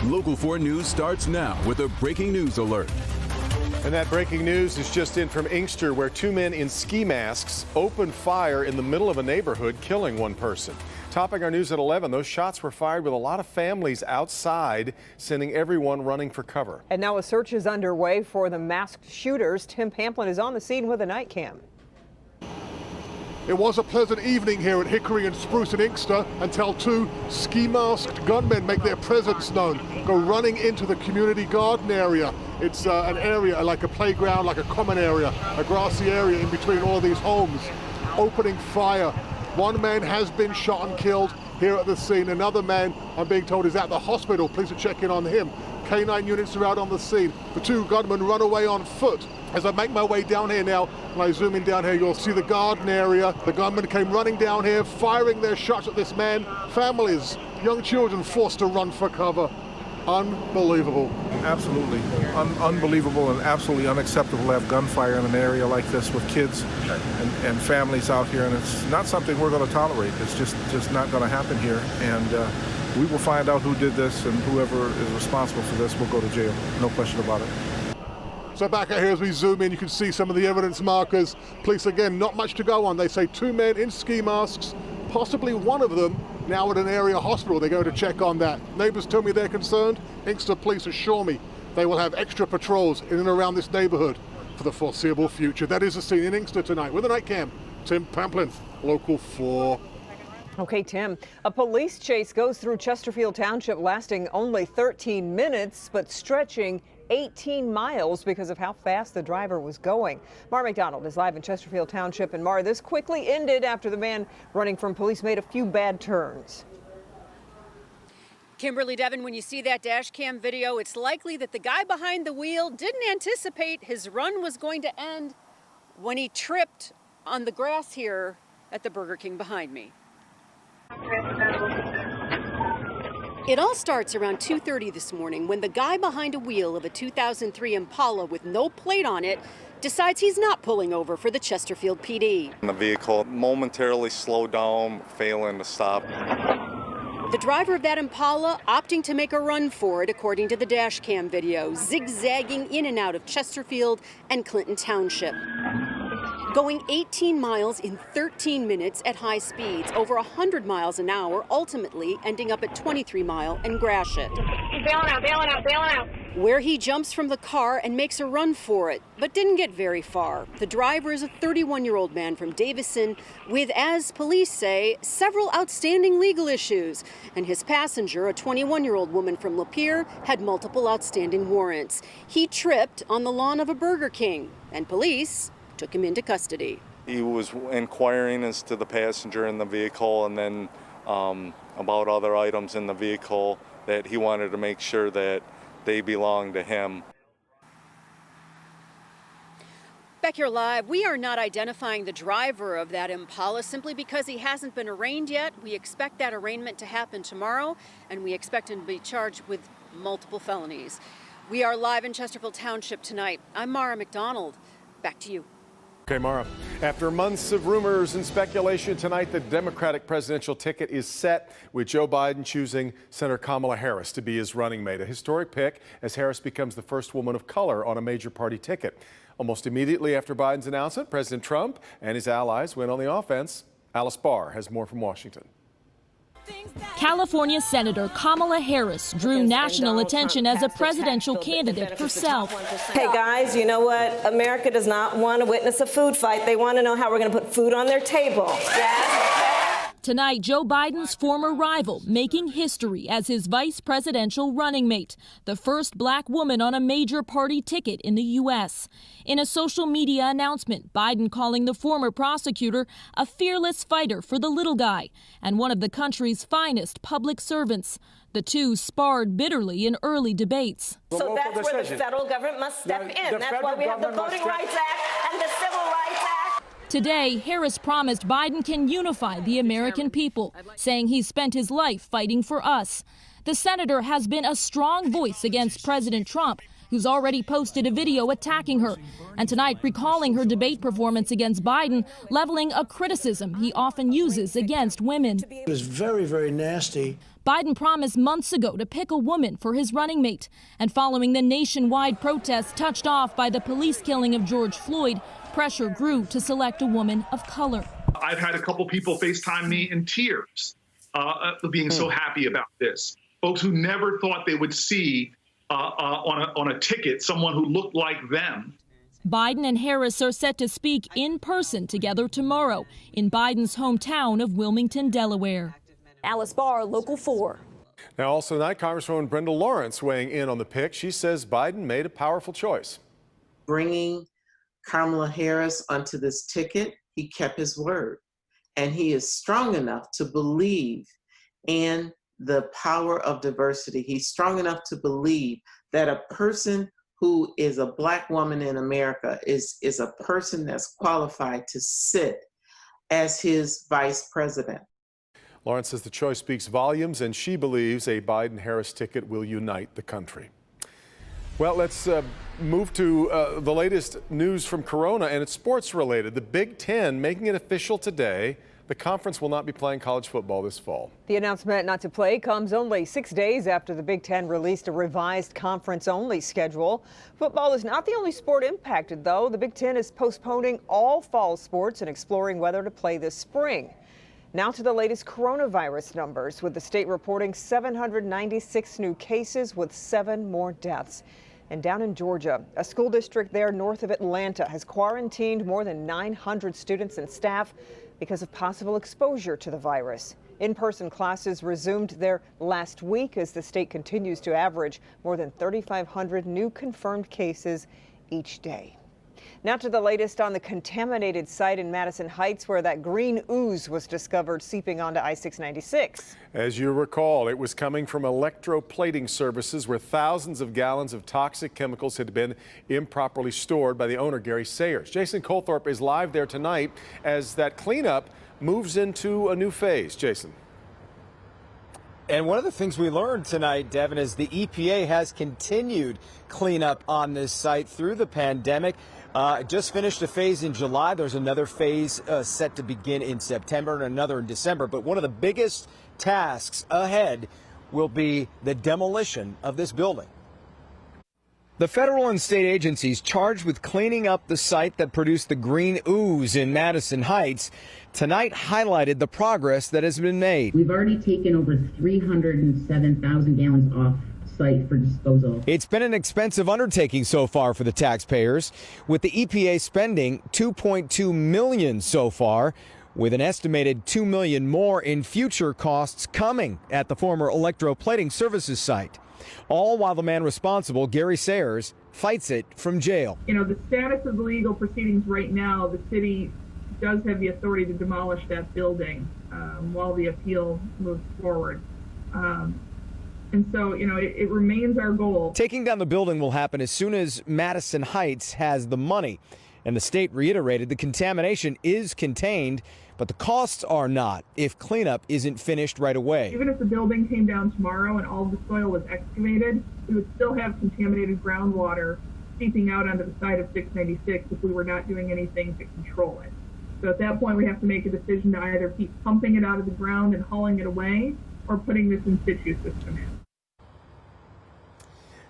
Local 4 News starts now with a breaking news alert. And that breaking news is just in from Inkster, where two men in ski masks opened fire in the middle of a neighborhood, killing one person. Topping our news at 11, those shots were fired with a lot of families outside, sending everyone running for cover. And now a search is underway for the masked shooters. Tim Pamplin is on the scene with a night cam. It was a pleasant evening here at Hickory and Spruce in Inkster until two ski-masked gunmen make their presence known, go running into the community garden area. It's an area like a playground, like a common area, a grassy area in between all these homes, opening fire. One man has been shot and killed here at the scene. Another man, I'm being told, is at the hospital. Police are checking on him. K9 units are out on the scene. The two gunmen run away on foot. As I make my way down here now, when I zoom in down here, you'll see the garden area. The gunmen came running down here, firing their shots at this man. Families, young children forced to run for cover. Unbelievable. Absolutely unbelievable and absolutely unacceptable to have gunfire in an area like this with kids and families out here, and it's not something we're going to tolerate. It's just not going to happen here, and we will find out who did this, and whoever is responsible for this will go to jail, no question about it. So back out here as we zoom in, you can see some of the evidence markers. Police, again, not much to go on. They say two men in ski masks, possibly one of them now at an area hospital. They're going to check on that. Neighbors tell me they're concerned. Inkster police assure me they will have extra patrols in and around this neighborhood for the foreseeable future. That is the scene in Inkster tonight with a night cam. Tim Pamplin, Local 4. Okay, Tim. A police chase goes through Chesterfield Township lasting only 13 minutes, but stretching 18 miles because of how fast the driver was going. Mar McDonald is live in Chesterfield Township. And Mar, this quickly ended after the man running from police made a few bad turns. Kimberly, Devin, when you see that dash cam video, it's likely that the guy behind the wheel didn't anticipate his run was going to end when he tripped on the grass here at the Burger King behind me. It all starts around 2:30 this morning when the guy behind a wheel of a 2003 Impala with no plate on it decides he's not pulling over for the Chesterfield PD. The vehicle momentarily slowed down, failing to stop. The driver of that Impala opting to make a run for it, according to the dash cam video, zigzagging in and out of Chesterfield and Clinton Township. Going 18 miles in 13 minutes at high speeds, over 100 miles an hour, ultimately ending up at 23 Mile and Gratiot. He's bailing out, bailing out, bailing out. Where he jumps from the car and makes a run for it, but didn't get very far. The driver is a 31-year-old man from Davison with, as police say, several outstanding legal issues. And his passenger, a 21-year-old woman from Lapeer, had multiple outstanding warrants. He tripped on the lawn of a Burger King, and police took him into custody. He was inquiring as to the passenger in the vehicle and then about other items in the vehicle that he wanted to make sure that they belonged to him. Back here live, we are not identifying the driver of that Impala simply because he hasn't been arraigned yet. We expect that arraignment to happen tomorrow, and we expect him to be charged with multiple felonies. We are live in Chesterfield Township tonight. I'm Mara McDonald. Back to you. Okay, Mara. After months of rumors and speculation, tonight the Democratic presidential ticket is set, with Joe Biden choosing Senator Kamala Harris to be his running mate. A historic pick as Harris becomes the first woman of color on a major party ticket. Almost immediately after Biden's announcement, President Trump and his allies went on the offense. Alice Barr has more from Washington. California Senator Kamala Harris drew national attention as a presidential candidate herself. Hey guys, you know what? America does not want to witness a food fight. They want to know how we're going to put food on their table. Yes? Tonight, Joe Biden's former rival making history as his vice presidential running mate, the first black woman on a major party ticket in the U.S. In a social media announcement, Biden calling the former prosecutor a fearless fighter for the little guy and one of the country's finest public servants. The two sparred bitterly in early debates. So that's where the federal government must step in. That's why we have the Voting Rights Act and the Civil Rights Act. Today, Harris promised Biden can unify the American people, saying he spent his life fighting for us. The senator has been a strong voice against President Trump, who's already posted a video attacking her, and tonight recalling her debate performance against Biden, leveling a criticism he often uses against women. It was very, very nasty. Biden promised months ago to pick a woman for his running mate. And following the nationwide protests touched off by the police killing of George Floyd, pressure grew to select a woman of color. I've had a couple people FaceTime me in tears, being so happy about this. Folks who never thought they would see on a ticket someone who looked like them. Biden and Harris are set to speak in person together tomorrow in Biden's hometown of Wilmington, Delaware. Alice Barr, Local 4. Now, also tonight, Congresswoman Brenda Lawrence weighing in on the pick. She says Biden made a powerful choice. Bringing Kamala Harris onto this ticket, he kept his word. And he is strong enough to believe in the power of diversity. He's strong enough to believe that a person who is a Black woman in America is a person that's qualified to sit as his vice president. Lawrence says the choice speaks volumes, and she believes a Biden-Harris ticket will unite the country. Well, let's move to the latest news from Corona, and it's sports-related. The Big Ten making it official today. The conference will not be playing college football this fall. The announcement not to play comes only 6 days after the Big Ten released a revised conference-only schedule. Football is not the only sport impacted, though. The Big Ten is postponing all fall sports and exploring whether to play this spring. Now to the latest coronavirus numbers, with the state reporting 796 new cases with 7 more deaths. And down in Georgia, a school district there north of Atlanta has quarantined more than 900 students and staff because of possible exposure to the virus. In-person classes resumed their last week as the state continues to average more than 3,500 new confirmed cases each day. Now to the latest on the contaminated site in Madison Heights where that green ooze was discovered seeping onto I-696. As you recall, it was coming from electroplating services where thousands of gallons of toxic chemicals had been improperly stored by the owner, Gary Sayers. Jason Colthorpe is live there tonight as that cleanup moves into a new phase. Jason. And one of the things we learned tonight, Devin, is the EPA has continued cleanup on this site through the pandemic. Just finished a phase in July. There's another phase set to begin in September and another in December. But one of the biggest tasks ahead will be the demolition of this building. The federal and state agencies charged with cleaning up the site that produced the green ooze in Madison Heights tonight highlighted the progress that has been made. We've already taken over 307,000 gallons off site for disposal. It's been an expensive undertaking so far for the taxpayers, with the EPA spending $2.2 million so far, with an estimated $2 million more in future costs coming at the former electroplating services site. All while the man responsible, Gary Sayers, fights it from jail. You know, the status of the legal proceedings right now, the city does have the authority to demolish that building while the appeal moves forward. And so, you know, it remains our goal. Taking down the building will happen as soon as Madison Heights has the money. And the state reiterated the contamination is contained, but the costs are not if cleanup isn't finished right away. Even if the building came down tomorrow and all of the soil was excavated, we would still have contaminated groundwater seeping out onto the side of 696 if we were not doing anything to control it. So at that point, we have to make a decision to either keep pumping it out of the ground and hauling it away or putting this in situ system in.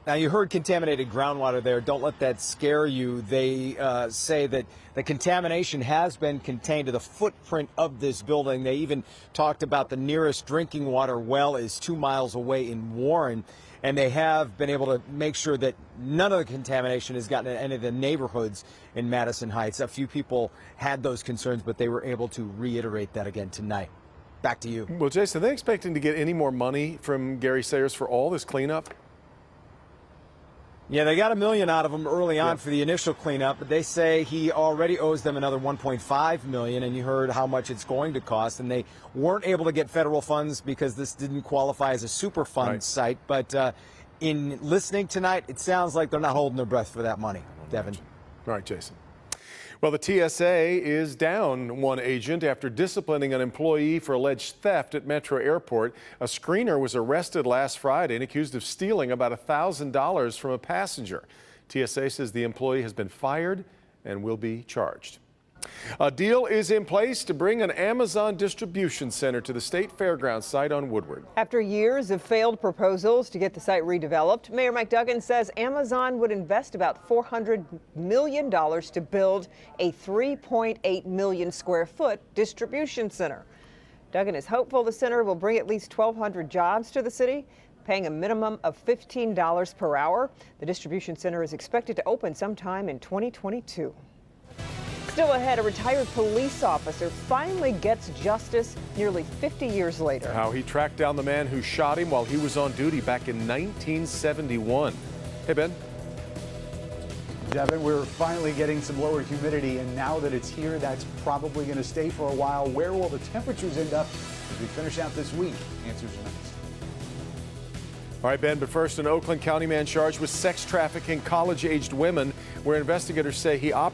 Now, you heard contaminated groundwater there. Don't let that scare you. They say that the contamination has been contained to the footprint of this building. They even talked about the nearest drinking water well is 2 miles away in Warren. And they have been able to make sure that none of the contamination has gotten in any of the neighborhoods in Madison Heights. A few people had those concerns, but they were able to reiterate that again tonight. Back to you. Well, Jason, are they expecting to get any more money from Gary Sayers for all this cleanup? Yeah, they got $1 million out of him early on for the initial cleanup, but they say he already owes them another $1.5 million, and you heard how much it's going to cost. And they weren't able to get federal funds because this didn't qualify as a Superfund site. But in listening tonight, it sounds like they're not holding their breath for that money. Devin. All right, Jason. Well, the TSA is down one agent after disciplining an employee for alleged theft at Metro Airport. A screener was arrested last Friday and accused of stealing about $1,000 from a passenger. TSA says the employee has been fired and will be charged. A deal is in place to bring an Amazon distribution center to the State Fairgrounds site on Woodward. After years of failed proposals to get the site redeveloped, Mayor Mike Duggan says Amazon would invest about $400 million to build a 3.8 million square foot distribution center. Duggan is hopeful the center will bring at least 1,200 jobs to the city, paying a minimum of $15 per hour. The distribution center is expected to open sometime in 2022. Still ahead, a retired police officer finally gets justice nearly 50 years later. How he tracked down the man who shot him while he was on duty back in 1971. Hey, Ben. Devin, we're finally getting some lower humidity, and now that it's here, that's probably going to stay for a while. Where will the temperatures end up as we finish out this week? Answers next. All right, Ben, but first, an Oakland County man charged with sex trafficking college-aged women, where investigators say he operated